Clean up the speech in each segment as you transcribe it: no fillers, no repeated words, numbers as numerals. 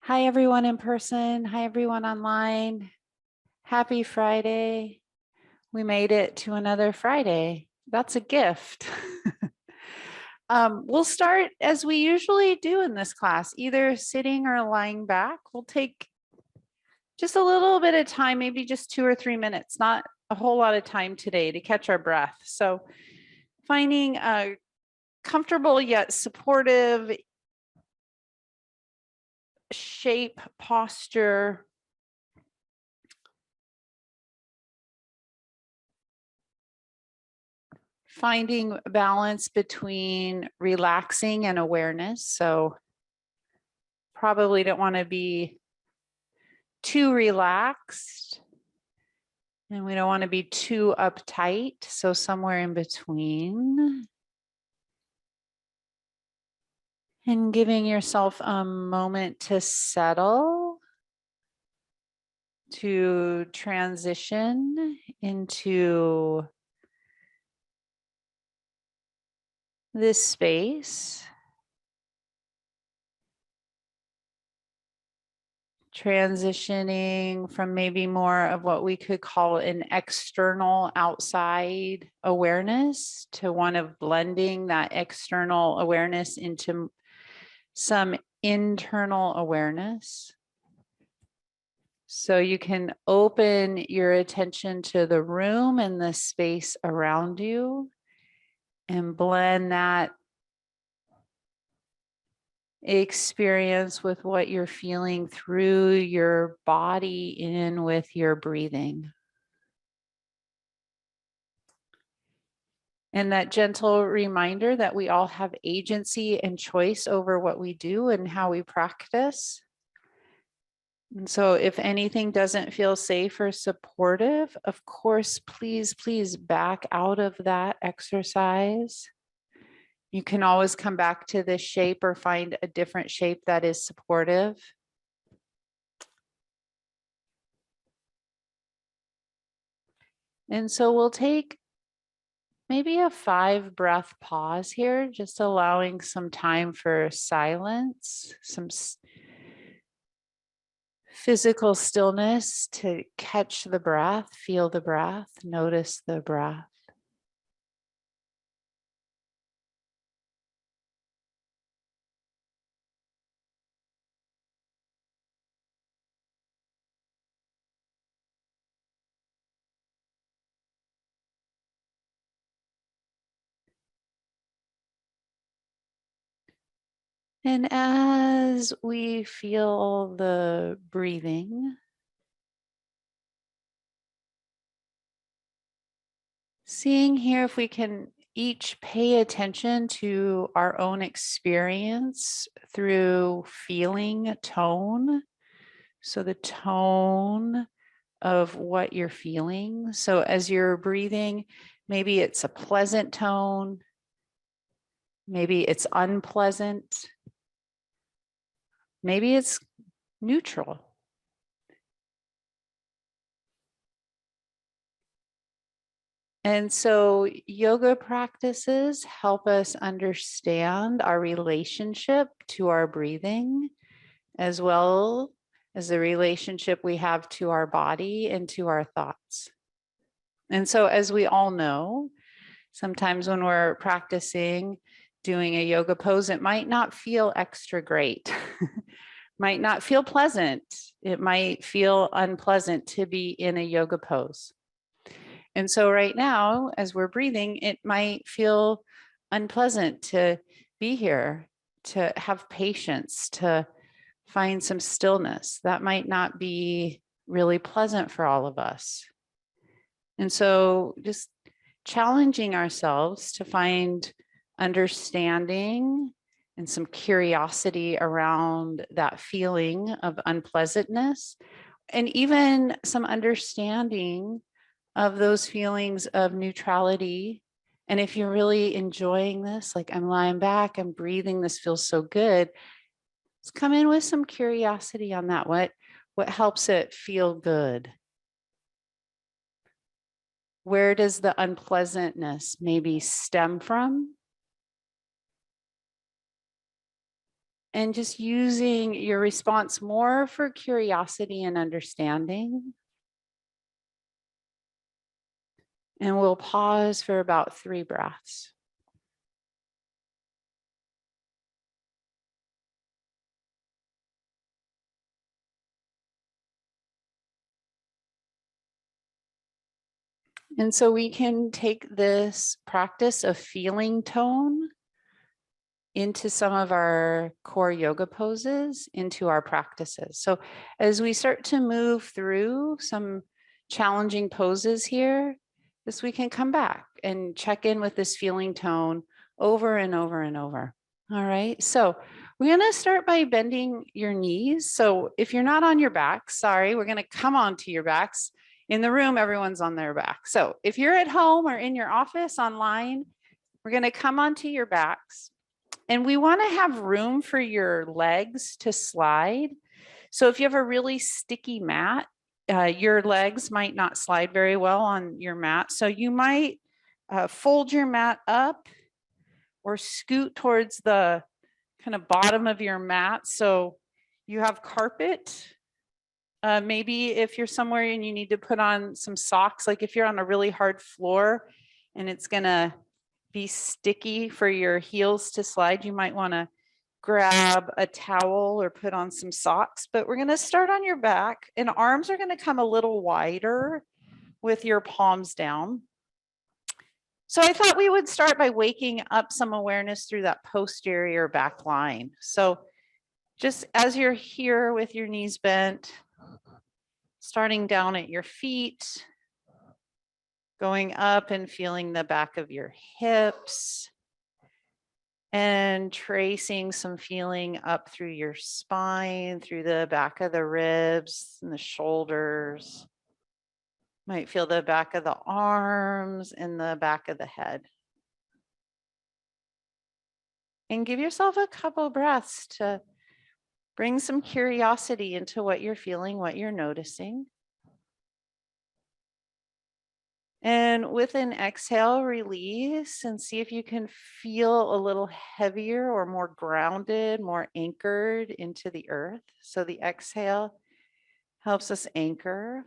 Hi, everyone in person. Hi, everyone online. Happy Friday. We made it to another Friday. That's a gift. We'll start as we usually do in this class, either sitting or lying back. We'll take just a little bit of time, maybe just 2 or 3 minutes, not a whole lot of time today to catch our breath. So finding a comfortable yet supportive shape, posture, finding balance between relaxing and awareness. So probably don't want to be too relaxed and we don't want to be too uptight. So somewhere in between. And giving yourself a moment to settle, to transition into this space. Transitioning from maybe more of what we could call an external outside awareness to one of blending that external awareness into some internal awareness. So you can open your attention to the room and the space around you and blend that experience with what you're feeling through your body in with your breathing. And that gentle reminder that we all have agency and choice over what we do and how we practice. And so if anything doesn't feel safe or supportive, of course, please back out of that exercise. You can always come back to this shape or find a different shape that is supportive. And so we'll take maybe a 5-breath pause here, just allowing some time for silence, some physical stillness to catch the breath, feel the breath, notice the breath. And as we feel the breathing, seeing here if we can each pay attention to our own experience through feeling tone. So the tone of what you're feeling. So as you're breathing, maybe it's a pleasant tone, maybe it's unpleasant, maybe it's neutral. And so yoga practices help us understand our relationship to our breathing, as well as the relationship we have to our body and to our thoughts. And so as we all know, sometimes when we're practicing doing a yoga pose, it might not feel extra great, might not feel pleasant. It might feel unpleasant to be in a yoga pose. And so right now, as we're breathing, it might feel unpleasant to be here, to have patience, to find some stillness. That might not be really pleasant for all of us. And so just challenging ourselves to find understanding and some curiosity around that feeling of unpleasantness, and even some understanding of those feelings of neutrality. And if you're really enjoying this, like I'm lying back, I'm breathing, this feels so good, let's come in with some curiosity on that. What helps it feel good? Where does the unpleasantness maybe stem from? and just using your response more for curiosity and understanding. And we'll pause for about 3 breaths. And so we can take this practice of feeling tone into some of our core yoga poses, into our practices. So as we start to move through some challenging poses here, this we can come back and check in with this feeling tone over and over and over. All right, so we're gonna start by bending your knees. So if you're not on your back, sorry, we're gonna come onto your backs. In the room, everyone's on their back. So if you're at home or in your office online, we're gonna come onto your backs. And we want to have room for your legs to slide. So if you have a really sticky mat, your legs might not slide very well on your mat. So you might fold your mat up or scoot towards the kind of bottom of your mat. So you have carpet. Maybe if you're somewhere and you need to put on some socks, like if you're on a really hard floor and it's gonna be sticky for your heels to slide, you might want to grab a towel or put on some socks. But we're going to start on your back, and arms are going to come a little wider with your palms down. So I thought we would start by waking up some awareness through that posterior back line. So just as you're here with your knees bent, starting down at your feet, going up and feeling the back of your hips, and tracing some feeling up through your spine, through the back of the ribs and the shoulders. Might feel the back of the arms and the back of the head. And give yourself a couple breaths to bring some curiosity into what you're feeling, what you're noticing. And with an exhale, release and see if you can feel a little heavier or more grounded, more anchored into the earth. So the exhale helps us anchor.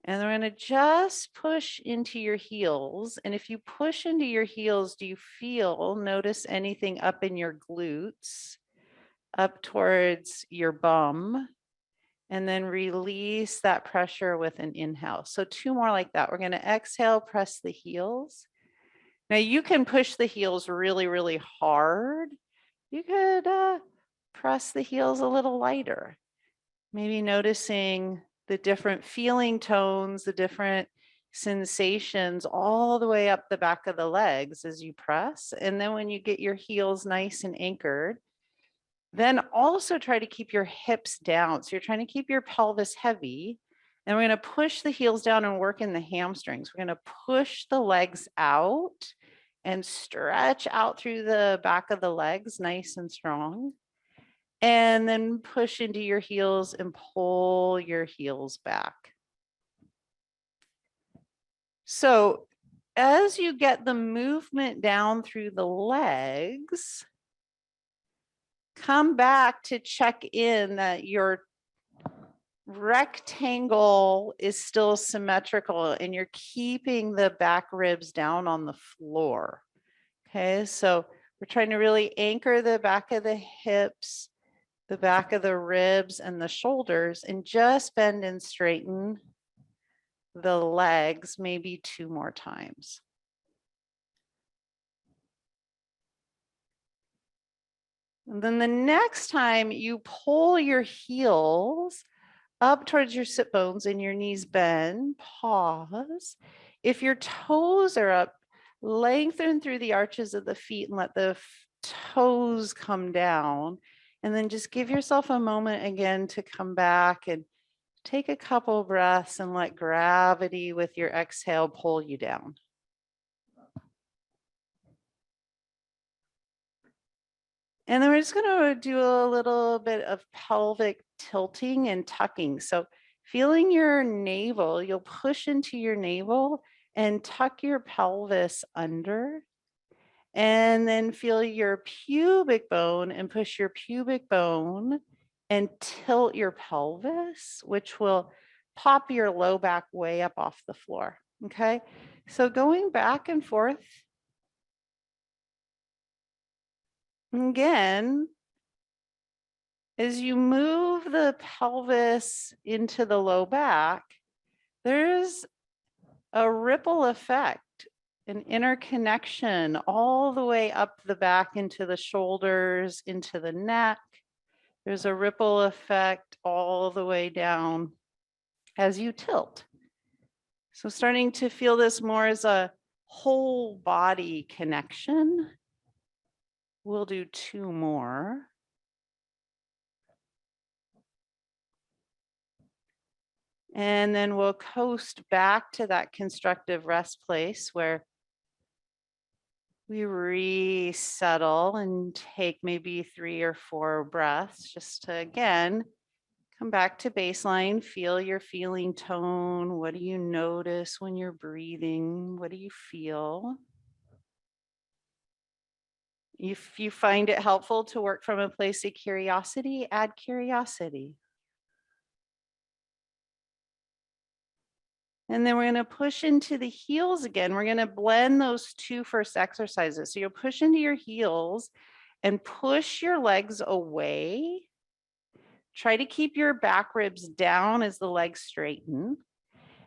And we're going to just push into your heels. And if you push into your heels, do you notice anything up in your glutes, up towards your bum? And then release that pressure with an inhale. So 2 more like that. We're going to exhale, press the heels. Now you can push the heels really, really hard. You could press the heels a little lighter. Maybe noticing the different feeling tones, the different sensations all the way up the back of the legs as you press. And then when you get your heels nice and anchored, then also try to keep your hips down. So you're trying to keep your pelvis heavy. And we're going to push the heels down and work in the hamstrings. We're going to push the legs out and stretch out through the back of the legs, nice and strong. And then push into your heels and pull your heels back. So as you get the movement down through the legs, come back to check in that your rectangle is still symmetrical and you're keeping the back ribs down on the floor. Okay, so we're trying to really anchor the back of the hips, the back of the ribs and the shoulders, and just bend and straighten the legs maybe 2 more times. And then the next time you pull your heels up towards your sit bones and your knees bend, pause. If your toes are up, lengthen through the arches of the feet and let the toes come down. And then just give yourself a moment again to come back and take a couple breaths and let gravity with your exhale pull you down. And then we're just going to do a little bit of pelvic tilting and tucking. So feeling your navel, you'll push into your navel and tuck your pelvis under. And then feel your pubic bone and push your pubic bone and tilt your pelvis, which will pop your low back way up off the floor. Okay, so going back and forth. Again, as you move the pelvis into the low back, there's a ripple effect, an interconnection all the way up the back into the shoulders, into the neck. There's a ripple effect all the way down as you tilt. So starting to feel this more as a whole body connection. We'll do 2 more. And then we'll coast back to that constructive rest place where we resettle and take maybe 3 or 4 breaths just to, again, come back to baseline, feel your feeling tone. What do you notice when you're breathing? What do you feel? If you find it helpful to work from a place of curiosity, add curiosity. And then we're going to push into the heels again. We're going to blend those 2 first exercises. So you'll push into your heels and push your legs away. Try to keep your back ribs down as the legs straighten.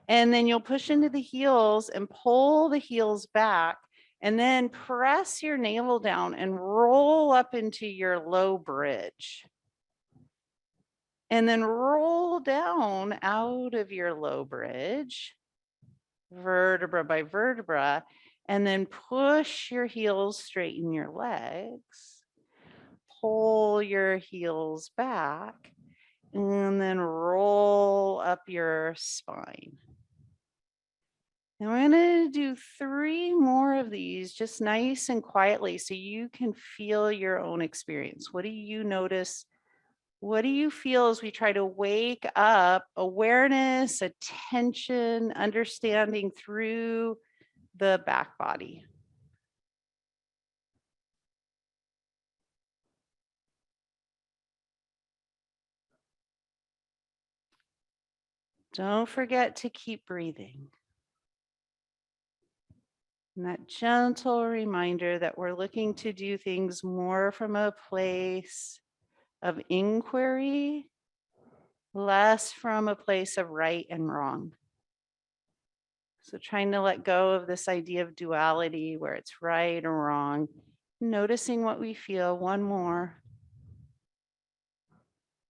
And then you'll push into the heels and pull the heels back. And then press your navel down and roll up into your low bridge. And then roll down out of your low bridge, vertebra by vertebra, and then push your heels, straighten your legs, pull your heels back, and then roll up your spine. And we're going to do 3 more of these just nice and quietly so you can feel your own experience. What do you notice? What do you feel as we try to wake up awareness, attention, understanding through the back body? Don't forget to keep breathing. And that gentle reminder that we're looking to do things more from a place of inquiry, less from a place of right and wrong. So trying to let go of this idea of duality where it's right or wrong, noticing what we feel. 1 more.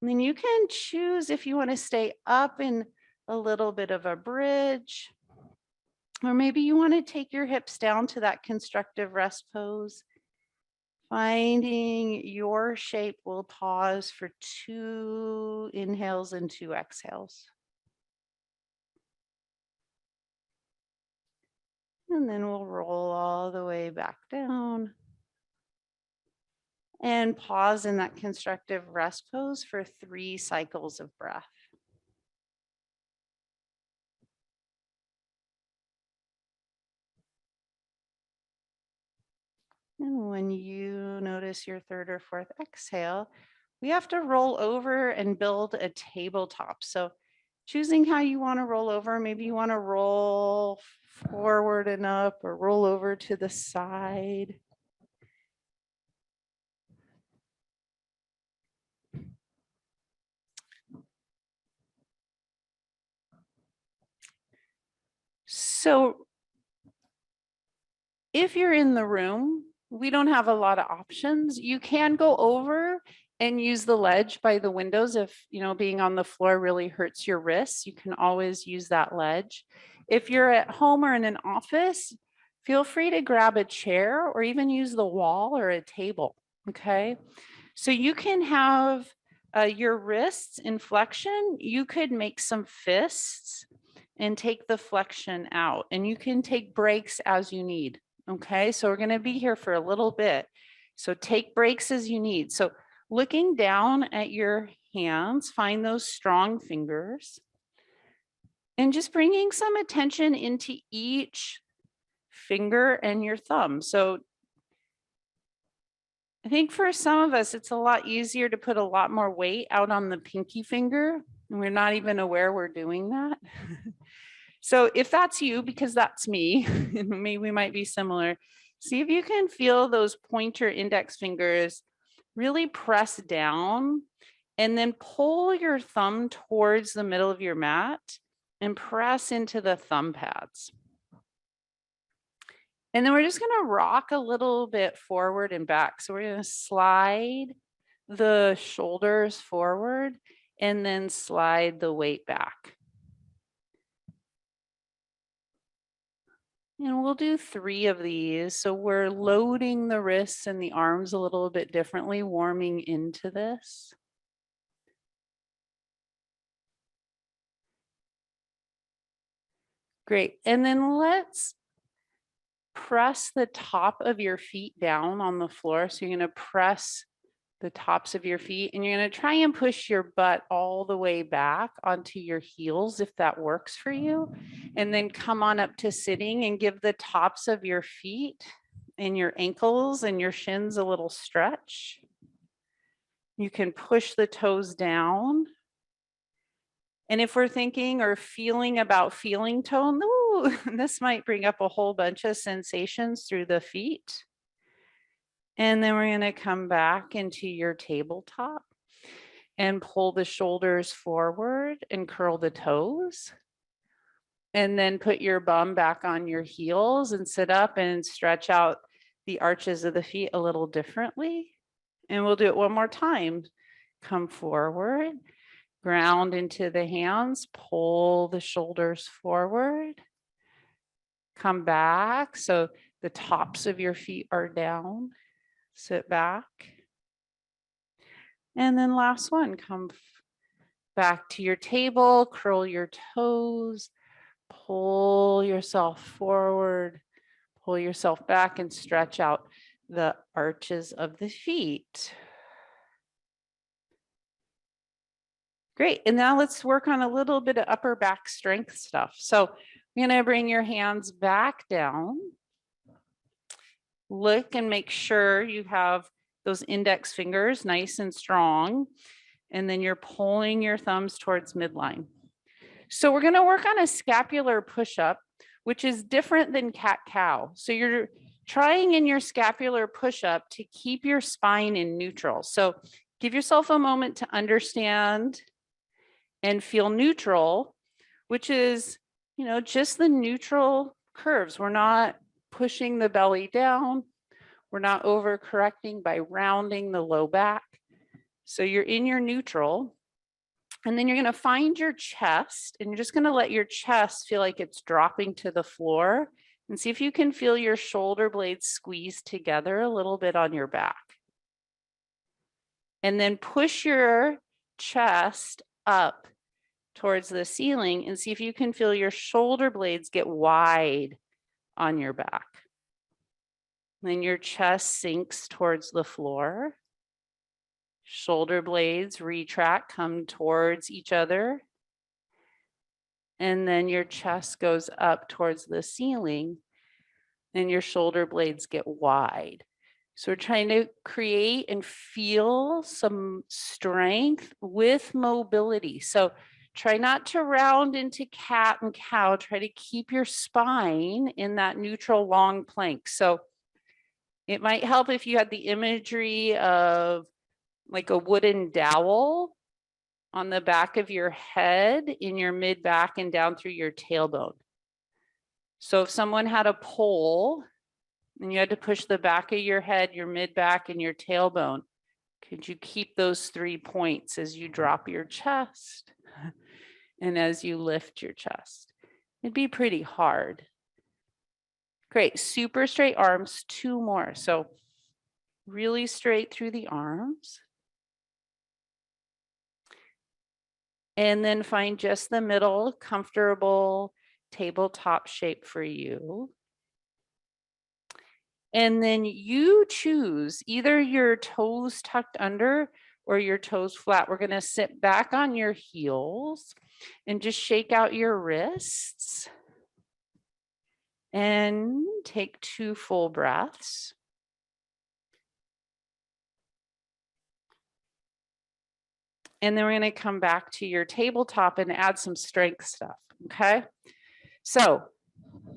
And then you can choose if you want to stay up in a little bit of a bridge, or maybe you want to take your hips down to that constructive rest pose. Finding your shape. We'll pause for 2 inhales and 2 exhales. And then we'll roll all the way back down. And pause in that constructive rest pose for 3 cycles of breath. And when you notice your 3rd or 4th exhale, we have to roll over and build a tabletop. So choosing how you want to roll over, maybe you want to roll forward and up or roll over to the side. So if you're in the room, we don't have a lot of options. You can go over and use the ledge by the windows. If, being on the floor really hurts your wrists, you can always use that ledge. If you're at home or in an office, feel free to grab a chair or even use the wall or a table, okay? So you can have your wrists in flexion. You could make some fists and take the flexion out, and you can take breaks as you need. Okay, so we're going to be here for a little bit. So take breaks as you need. So looking down at your hands, find those strong fingers and just bringing some attention into each finger and your thumb. So I think for some of us, it's a lot easier to put a lot more weight out on the pinky finger, and we're not even aware we're doing that. So if that's you, because that's me, and maybe we might be similar, see if you can feel those pointer index fingers really press down, and then pull your thumb towards the middle of your mat and press into the thumb pads. And then we're just going to rock a little bit forward and back. So we're going to slide the shoulders forward and then slide the weight back. And we'll do 3 of these. So we're loading the wrists and the arms a little bit differently, warming into this. Great. And then let's press the top of your feet down on the floor. So you're going to press the tops of your feet, and you're going to try and push your butt all the way back onto your heels if that works for you. And then come on up to sitting and give the tops of your feet and your ankles and your shins a little stretch. You can push the toes down. And if we're thinking or feeling about feeling tone, ooh, this might bring up a whole bunch of sensations through the feet. And then we're going to come back into your tabletop and pull the shoulders forward and curl the toes. And then put your bum back on your heels and sit up and stretch out the arches of the feet a little differently. And we'll do it one more time. Come forward, ground into the hands, pull the shoulders forward. Come back so the tops of your feet are down. Sit back. And then last one, come back to your table, curl your toes, pull yourself forward, pull yourself back and stretch out the arches of the feet. Great. And now let's work on a little bit of upper back strength stuff. So you're going to bring your hands back down. Look and make sure you have those index fingers nice and strong. And then you're pulling your thumbs towards midline. So we're going to work on a scapular push-up, which is different than cat-cow. So you're trying in your scapular push-up to keep your spine in neutral. So give yourself a moment to understand and feel neutral, which is, just the neutral curves. We're not pushing the belly down. We're not overcorrecting by rounding the low back. So you're in your neutral. And then you're going to find your chest, and you're just going to let your chest feel like it's dropping to the floor, and see if you can feel your shoulder blades squeeze together a little bit on your back. And then push your chest up towards the ceiling and see if you can feel your shoulder blades get wide on your back. Then your chest sinks towards the floor. Shoulder blades retract, come towards each other. And then your chest goes up towards the ceiling and your shoulder blades get wide. So we're trying to create and feel some strength with mobility. So try not to round into cat and cow. Try to keep your spine in that neutral long plank. So it might help if you had the imagery of like a wooden dowel on the back of your head, in your mid back and down through your tailbone. So if someone had a pole and you had to push the back of your head, your mid back and your tailbone, could you keep those 3 points as you drop your chest and as you lift your chest? It'd be pretty hard. Great, super straight arms, 2 more. So really straight through the arms. And then find just the middle, comfortable tabletop shape for you. And then you choose either your toes tucked under or your toes flat. We're going to sit back on your heels and just shake out your wrists. And take 2 full breaths. And then we're going to come back to your tabletop and add some strength stuff. Okay. So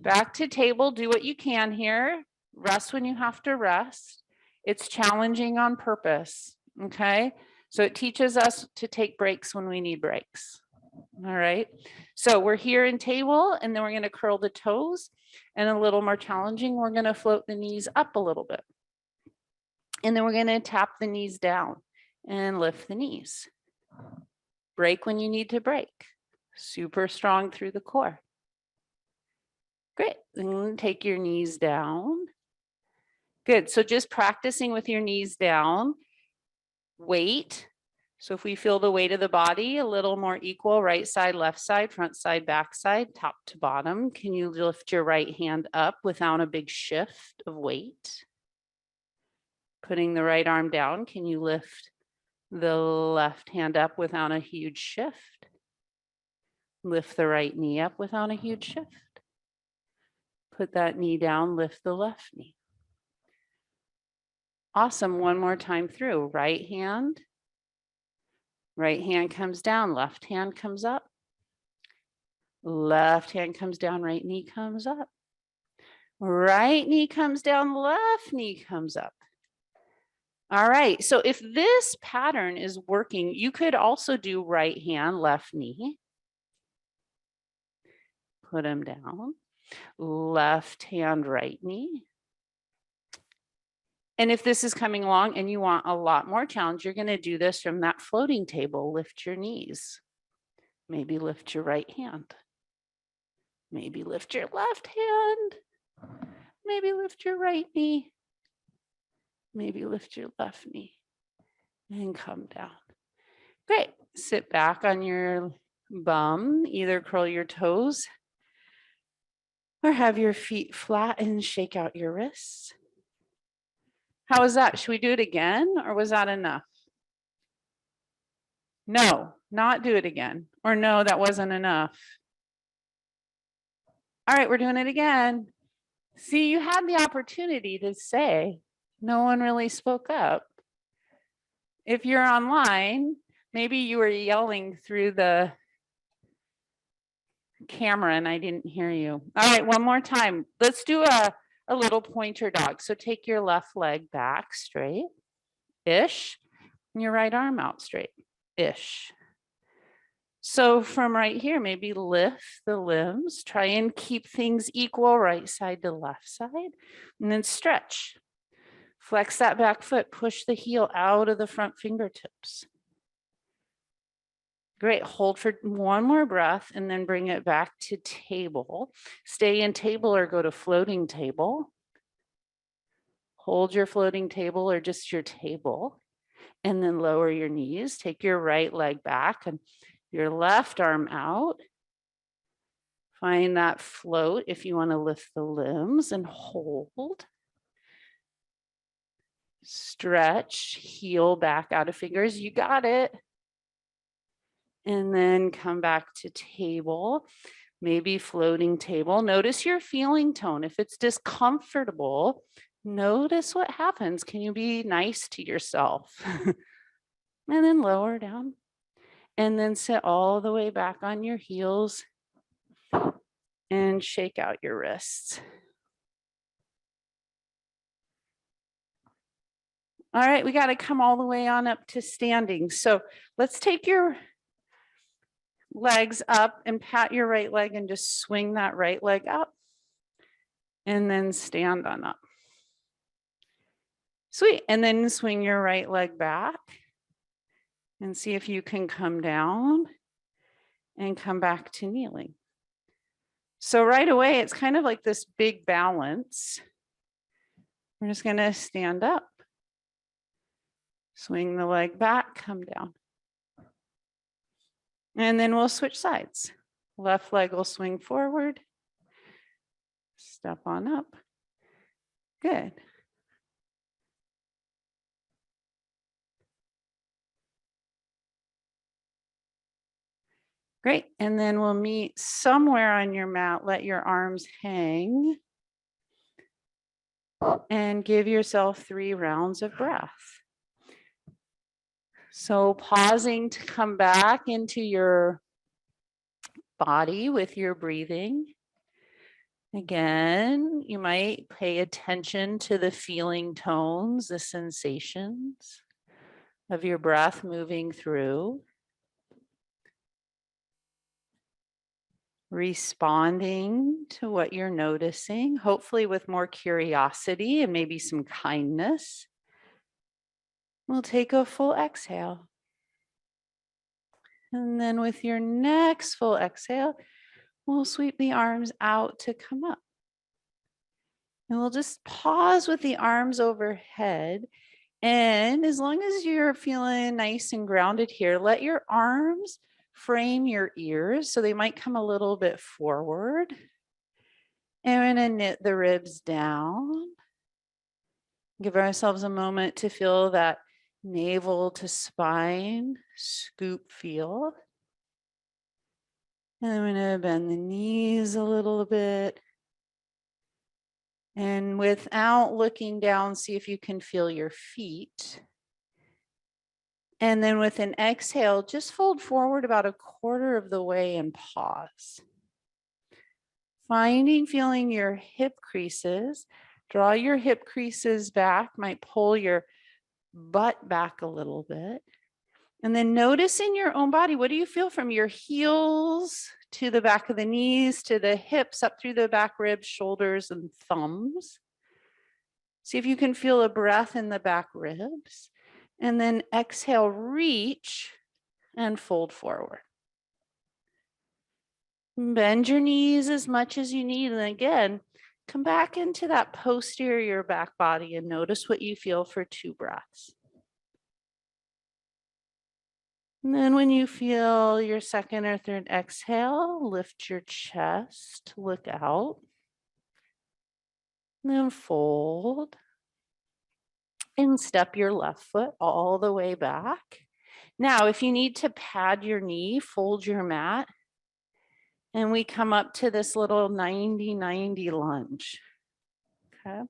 back to table, do what you can here. Rest when you have to rest. It's challenging on purpose. Okay. So it teaches us to take breaks when we need breaks. All right. So we're here in table, and then we're going to curl the toes, and a little more challenging, we're going to float the knees up a little bit. And then we're going to tap the knees down and lift the knees. Break when you need to break. Super strong through the core. Great. Then take your knees down. Good. So just practicing with your knees down. Weight. So if we feel the weight of the body a little more equal, right side, left side, front side, back side, top to bottom. Can you lift your right hand up without a big shift of weight? Putting the right arm down, can you lift the left hand up without a huge shift? Lift the right knee up without a huge shift. Put that knee down, lift the left knee. Awesome. One more time through. Right hand comes down, left hand comes up. Left hand comes down, right knee comes up. Right knee comes down, left knee comes up. All right. So if this pattern is working, you could also do right hand, left knee. Put them down. Left hand, right knee. And if this is coming along and you want a lot more challenge, you're going to do this from that floating table. Lift your knees. Maybe lift your right hand. Maybe lift your left hand. Maybe lift your right knee. Maybe lift your left knee and come down. Great. Sit back on your bum. Either curl your toes or have your feet flat and shake out your wrists. How was that? Should we do it again, or was that enough? No, not do it again. Or no, that wasn't enough. All right, we're doing it again. See, you had the opportunity to say, no one really spoke up. If you're online, maybe you were yelling through the camera and I didn't hear you. All right, one more time. Let's do a little pointer dog. So take your left leg back straight-ish, and your right arm out straight-ish. So from right here, maybe lift the limbs, try and keep things equal, right side to left side, and then stretch. Flex that back foot, push the heel out of the front fingertips. Great, hold for one more breath and then bring it back to table. Stay in table or go to floating table. Hold your floating table or just your table, and then lower your knees. Take your right leg back and your left arm out. Find that float if you want to lift the limbs and hold. Stretch, heel back out of fingers. You got it. And then come back to table, maybe floating table. Notice your feeling tone. If it's discomfortable, notice what happens. Can you be nice to yourself? And then lower down. And then sit all the way back on your heels and shake out your wrists. All right, we got to come all the way on up to standing. So let's take your legs up and pat your right leg and just swing that right leg up and then stand on up. Sweet. And then swing your right leg back and see if you can come down and come back to kneeling. So right away, it's kind of like this big balance. We're just going to stand up, swing the leg back, come down. And then we'll switch sides. Left leg will swing forward. Step on up. Good. Great. And then we'll meet somewhere on your mat. Let your arms hang. And give yourself 3 rounds of breath. So pausing to come back into your body with your breathing. Again, you might pay attention to the feeling tones, the sensations of your breath moving through. Responding to what you're noticing, hopefully with more curiosity and maybe some kindness. We'll take a full exhale. And then with your next full exhale, we'll sweep the arms out to come up. And we'll just pause with the arms overhead. And as long as you're feeling nice and grounded here, let your arms frame your ears. So they might come a little bit forward. And we're going to knit the ribs down. Give ourselves a moment to feel that navel to spine scoop feel. And then we're going to bend the knees a little bit. And without looking down, see if you can feel your feet. And then with an exhale, just fold forward about a quarter of the way and pause. Feeling your hip creases. Draw your hip creases back, might pull your butt back a little bit. And then notice in your own body, what do you feel from your heels to the back of the knees, to the hips, up through the back ribs, shoulders, and thumbs. See if you can feel a breath in the back ribs. And then exhale, reach and fold forward. Bend your knees as much as you need. And again, come back into that posterior back body and notice what you feel for 2 breaths. And then when you feel your second or third exhale, lift your chest, look out, and then fold. And step your left foot all the way back. Now, if you need to pad your knee, fold your mat, and we come up to this little 90-90 lunge. Okay.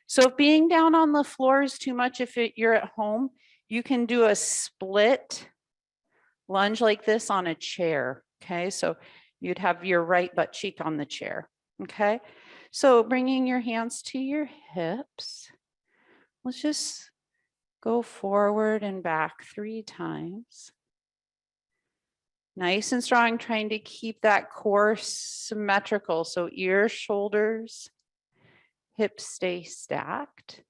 So if being down on the floor is too much, if you're at home, you can do a split lunge like this on a chair. Okay, so you'd have your right butt cheek on the chair. Okay, so bringing your hands to your hips. Let's just go forward and back 3 times. Nice and strong, trying to keep that core symmetrical. So ears, shoulders, hips stay stacked.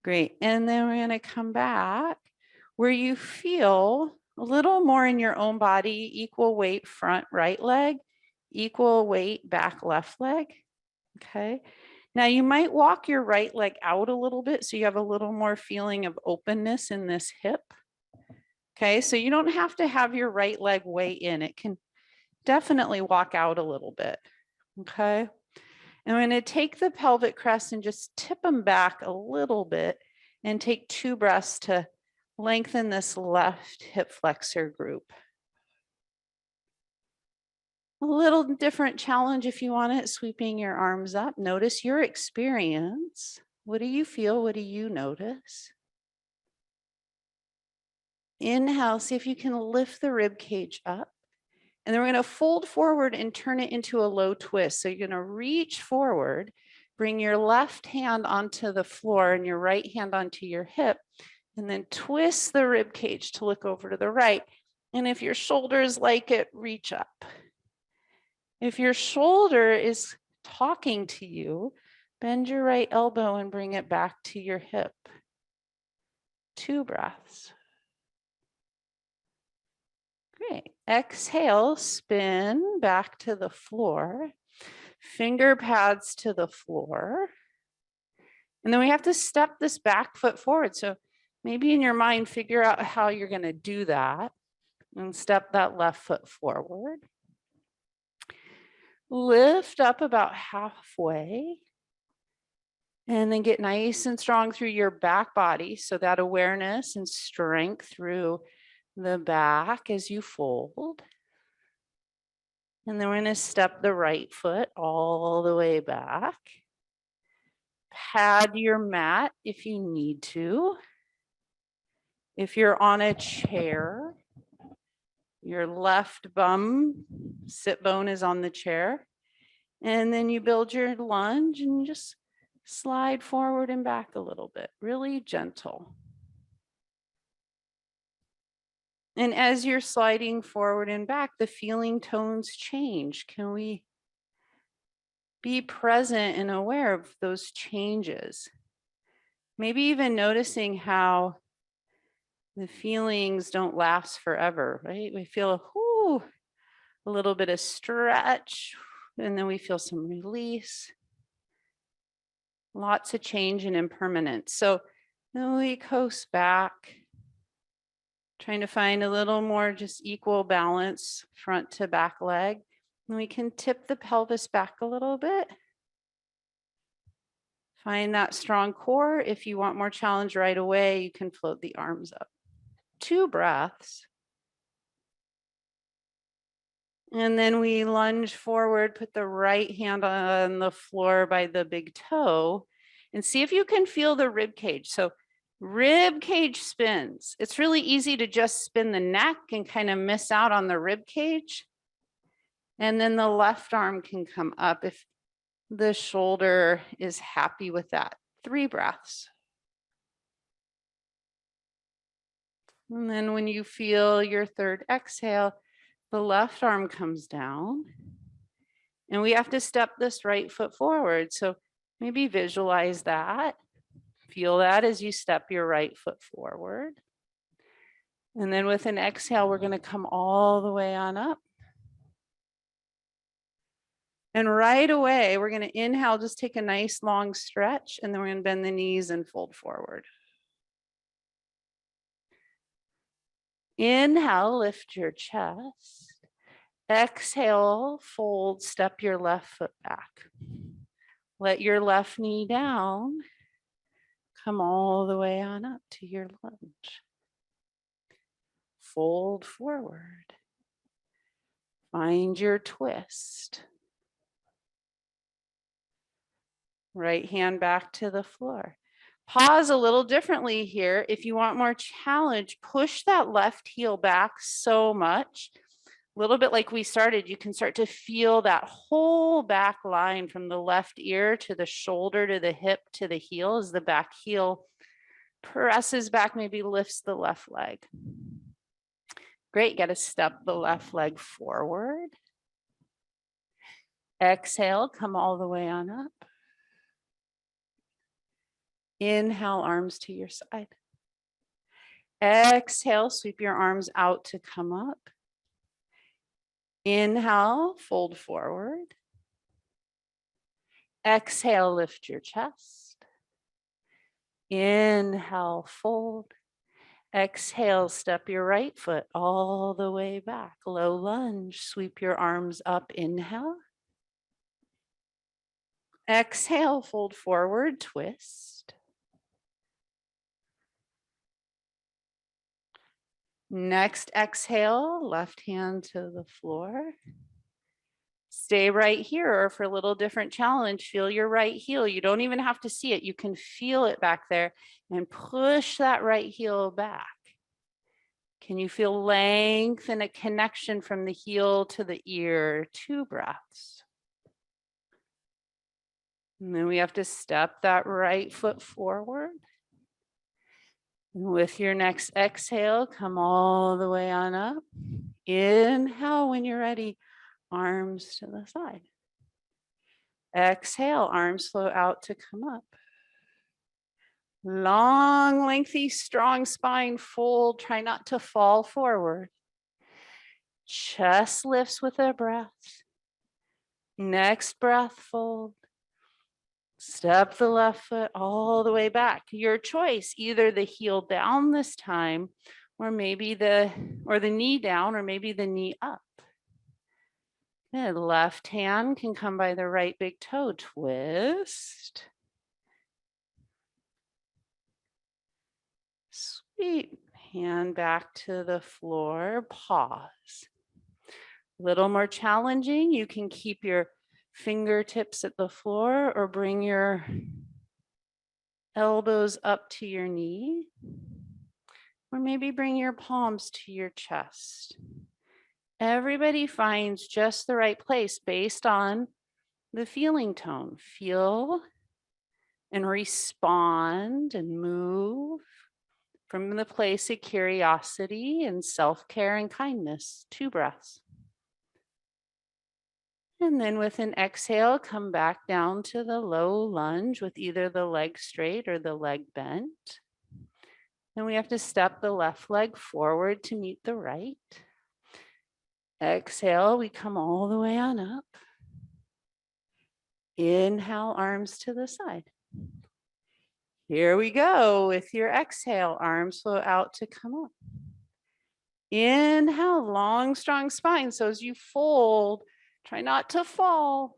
Great. And then we're going to come back where you feel a little more in your own body, equal weight front right leg, equal weight back left leg. Okay. Now you might walk your right leg out a little bit so you have a little more feeling of openness in this hip. Okay, so you don't have to have your right leg way in. It can definitely walk out a little bit. Okay. And I'm going to take the pelvic crest and just tip them back a little bit and take 2 breaths to lengthen this left hip flexor group. A little different challenge if you want it, sweeping your arms up. Notice your experience. What do you feel? What do you notice? Inhale, see if you can lift the rib cage up. And then we're going to fold forward and turn it into a low twist. So you're going to reach forward, bring your left hand onto the floor and your right hand onto your hip, and then twist the rib cage to look over to the right. And if your shoulders like it, reach up. If your shoulder is talking to you, bend your right elbow and bring it back to your hip. 2 breaths. Great. Exhale, spin back to the floor. Finger pads to the floor. And then we have to step this back foot forward. So maybe in your mind, figure out how you're going to do that and step that left foot forward. Lift up about halfway and then get nice and strong through your back body. So that awareness and strength through the back as you fold. And then we're going to step the right foot all the way back. pad your mat if you need to. If you're on a chair, your left bum, sit bone is on the chair. And then you build your lunge and just slide forward and back a little bit, really gentle. And as you're sliding forward and back, the feeling tones change. Can we be present and aware of those changes? Maybe even noticing how the feelings don't last forever, right? We feel a little bit of stretch, and then we feel some release. Lots of change and impermanence. So then we coast back, trying to find a little more just equal balance, front to back leg. And we can tip the pelvis back a little bit. Find that strong core. If you want more challenge right away, you can float the arms up. 2 breaths. And then we lunge forward, put the right hand on the floor by the big toe, and see if you can feel the rib cage. So rib cage spins. It's really easy to just spin the neck and kind of miss out on the rib cage. And then the left arm can come up if the shoulder is happy with that. 3 breaths. And then when you feel your third exhale, the left arm comes down. And we have to step this right foot forward. So maybe visualize that. Feel that as you step your right foot forward. And then with an exhale, we're going to come all the way on up. And right away, we're going to inhale, just take a nice long stretch, and then we're going to bend the knees and fold forward. Inhale, lift your chest. Exhale, fold, step your left foot back. Let your left knee down. Come all the way on up to your lunge. Fold forward. Find your twist. Right hand back to the floor. Pause a little differently here. If you want more challenge, push that left heel back so much. A little bit like we started, you can start to feel that whole back line from the left ear to the shoulder to the hip to the heel as the back heel presses back, maybe lifts the left leg. Great, got to step the left leg forward. Exhale, come all the way on up. Inhale, arms to your side. Exhale, sweep your arms out to come up. Inhale, fold forward. Exhale, lift your chest. Inhale, fold. Exhale, step your right foot all the way back. Low lunge, sweep your arms up. Inhale. Exhale, fold forward, twist. Next exhale, left hand to the floor. Stay right here, or for a little different challenge, feel your right heel. You don't even have to see it. You can feel it back there and push that right heel back. Can you feel length and a connection from the heel to the ear? 2 breaths. And then we have to step that right foot forward. And with your next exhale, come all the way on up. Inhale when you're ready, arms to the side. Exhale, arms flow out to come up. Long, lengthy, strong spine, fold. Try not to fall forward. Chest lifts with a breath. Next breath, fold. Step the left foot all the way back. Your choice, either the heel down this time, or maybe the knee down, or maybe the knee up. Good. Left hand can come by the right big toe, twist. Sweet. Hand back to the floor, pause. A little more challenging, you can keep your fingertips at the floor or bring your elbows up to your knee, or maybe bring your palms to your chest. Everybody finds just the right place based on the feeling tone. Feel and respond and move from the place of curiosity and self-care and kindness. 2 breaths. And then with an exhale, come back down to the low lunge with either the leg straight or the leg bent. And we have to step the left leg forward to meet the right. Exhale, we come all the way on up. Inhale, arms to the side. Here we go. With your exhale, arms flow out to come up. Inhale, long, strong spine. So as you fold, try not to fall.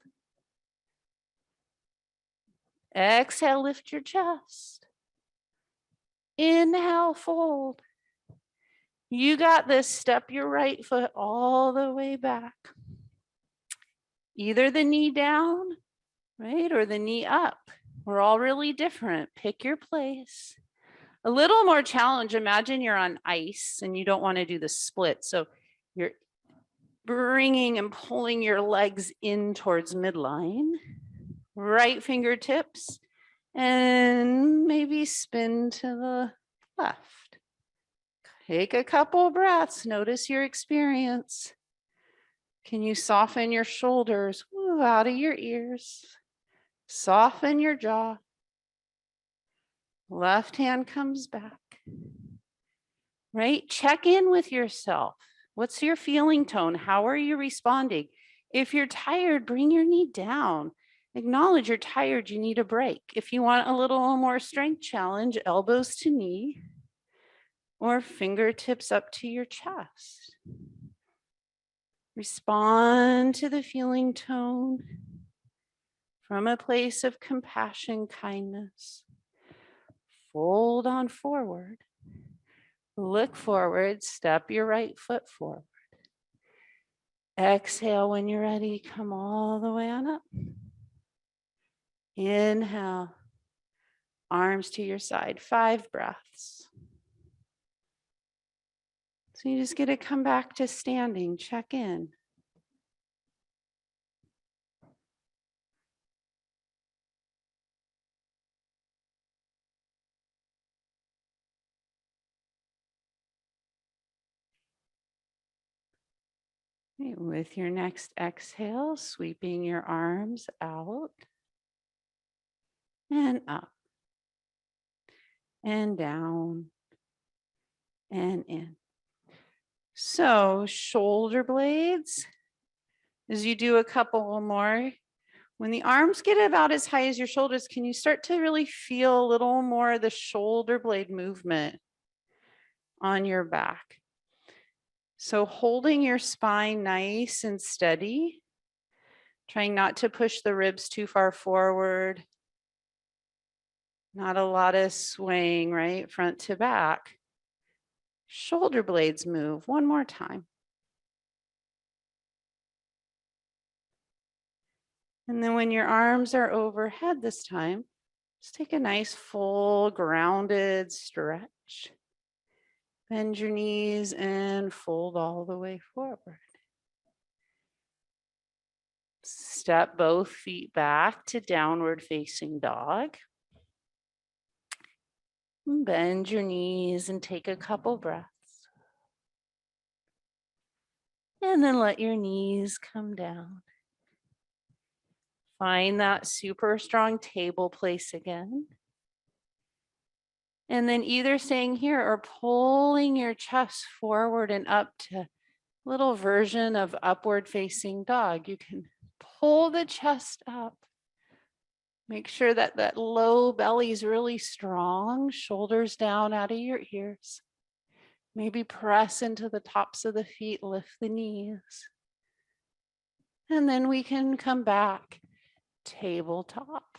Exhale, lift your chest. Inhale, fold. You got this. Step your right foot all the way back. Either the knee down, right, or the knee up. We're all really different. Pick your place. A little more challenge. Imagine you're on ice and you don't want to do the split. So you're bringing and pulling your legs in towards midline. Right fingertips, and maybe spin to the left. Take a couple breaths. Notice your experience. Can you soften your shoulders? Move out of your ears. Soften your jaw. Left hand comes back. Right? Check in with yourself. What's your feeling tone? How are you responding? If you're tired, bring your knee down. Acknowledge you're tired, you need a break. If you want a little more strength challenge, elbows to knee or fingertips up to your chest. Respond to the feeling tone from a place of compassion, kindness. Fold on forward. Look forward, step your right foot forward. Exhale when you're ready, come all the way on up. Inhale, arms to your side, 5 breaths. So you just get to come back to standing, check in. Okay, with your next exhale, sweeping your arms out and up and down and in. So shoulder blades, as you do a couple more, when the arms get about as high as your shoulders, can you start to really feel a little more of the shoulder blade movement on your back? So holding your spine nice and steady, trying not to push the ribs too far forward. Not a lot of swaying, right? Front to back. Shoulder blades move. One more time. And then when your arms are overhead this time, just take a nice full grounded stretch. Bend your knees and fold all the way forward. Step both feet back to downward facing dog. Bend your knees and take a couple breaths. And then let your knees come down. Find that super strong table place again. And then either staying here or pulling your chest forward and up to a little version of upward facing dog. You can pull the chest up. Make sure that that low belly is really strong, shoulders down out of your ears. Maybe press into the tops of the feet, lift the knees. And then we can come back, tabletop.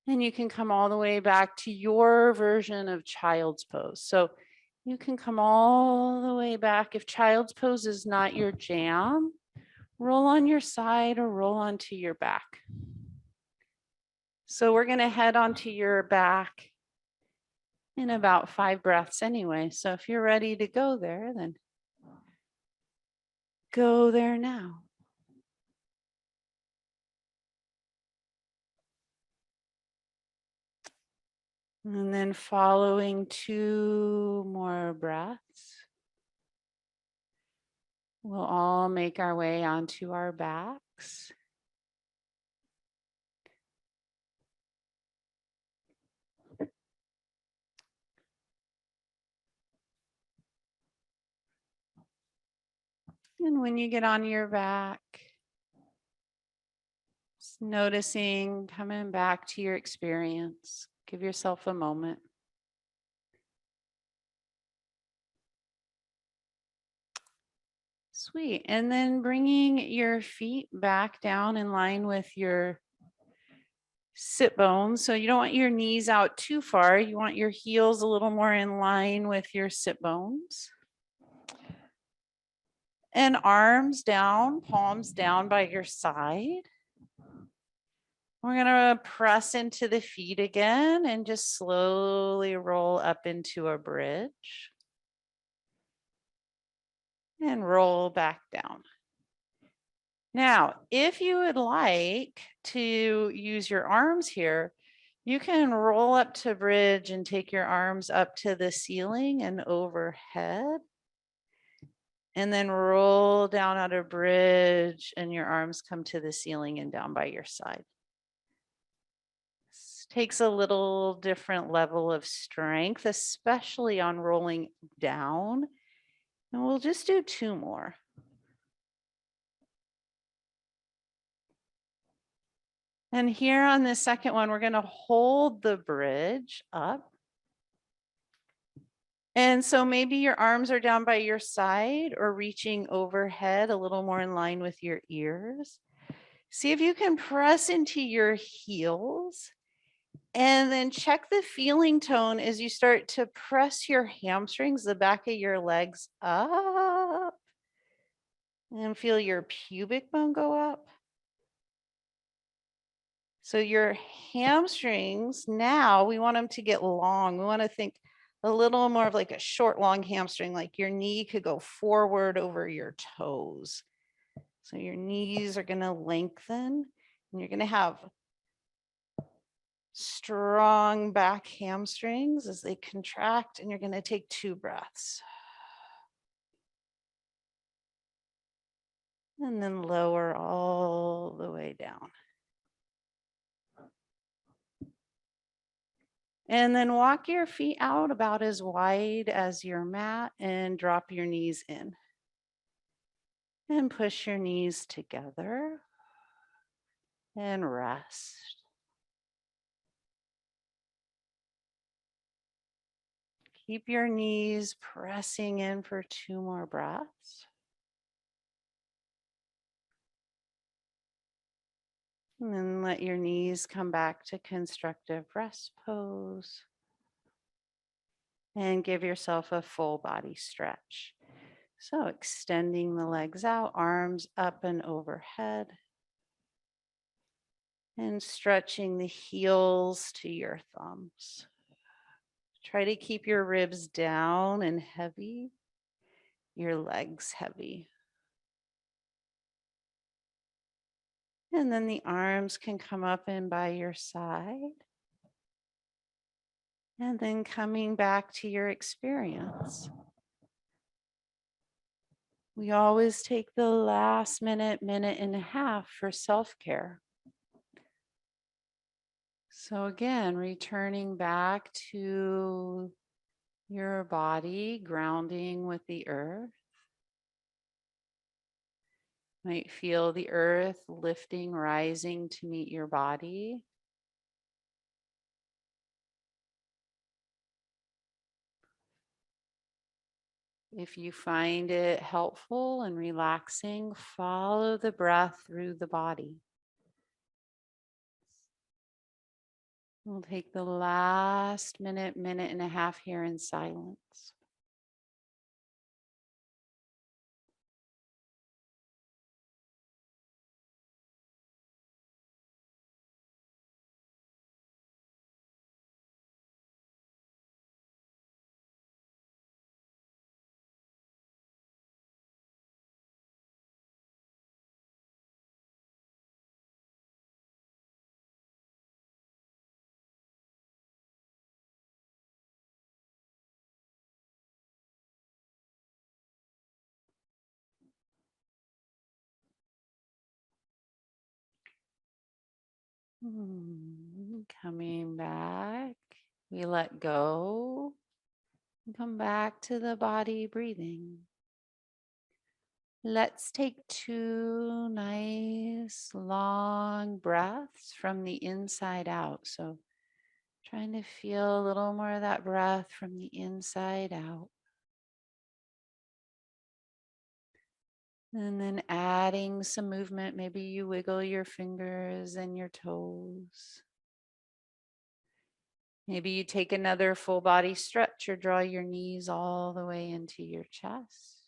And you can come all the way back to your version of child's pose. So you can come all the way back. If child's pose is not your jam, roll on your side or roll onto your back. So we're going to head onto your back in about 5 breaths anyway. So if you're ready to go there, then go there now. And then following 2 more breaths, we'll all make our way onto our backs. And when you get on your back, just noticing, coming back to your experience. Give yourself a moment. Sweet. And then bringing your feet back down in line with your sit bones. So you don't want your knees out too far. You want your heels a little more in line with your sit bones. And arms down, palms down by your side. We're going to press into the feet again and just slowly roll up into a bridge. And roll back down. Now, if you would like to use your arms here, you can roll up to bridge and take your arms up to the ceiling and overhead. And then roll down out of bridge and your arms come to the ceiling and down by your side. This takes a little different level of strength, especially on rolling down. And we'll just do 2 more. And here on the second one, we're going to hold the bridge up. And so maybe your arms are down by your side or reaching overhead a little more in line with your ears. See if you can press into your heels and then check the feeling tone as you start to press your hamstrings, the back of your legs up, and feel your pubic bone go up. So your hamstrings, now we want them to get long. We want to think a little more of like a short, long hamstring, like your knee could go forward over your toes. So your knees are going to lengthen and you're going to have strong back hamstrings as they contract, and you're going to take 2 breaths. And then lower all the way down. And then walk your feet out about as wide as your mat and drop your knees in. And push your knees together and rest. Keep your knees pressing in for 2 more breaths. And then let your knees come back to constructive rest pose. And give yourself a full body stretch. So extending the legs out, arms up and overhead. And stretching the heels to your thumbs. Try to keep your ribs down and heavy, your legs heavy. And then the arms can come up and by your side. And then coming back to your experience. We always take the last minute, minute and a half for self-care. So again, returning back to your body, grounding with the earth. Might feel the earth lifting, rising to meet your body. If you find it helpful and relaxing, follow the breath through the body. We'll take the last minute, minute and a half here in silence. Coming back, we let go and come back to the body breathing. Let's take 2 nice long breaths from the inside out. So trying to feel a little more of that breath from the inside out. And then adding some movement. Maybe you wiggle your fingers and your toes. Maybe you take another full body stretch or draw your knees all the way into your chest.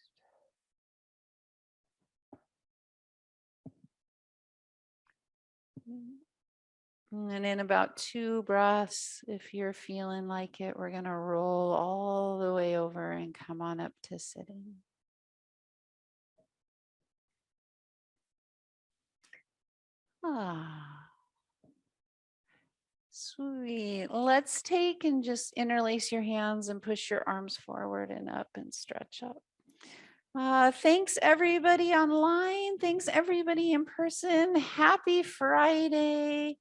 And in about 2 breaths, if you're feeling like it, we're going to roll all the way over and come on up to sitting. Ah, sweet. Let's take and just interlace your hands and push your arms forward and up and stretch up. Thanks everybody online. Thanks everybody in person. Happy Friday.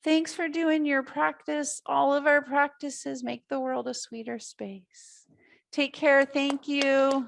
Thanks for doing your practice. All of our practices make the world a sweeter space. Take care. Thank you.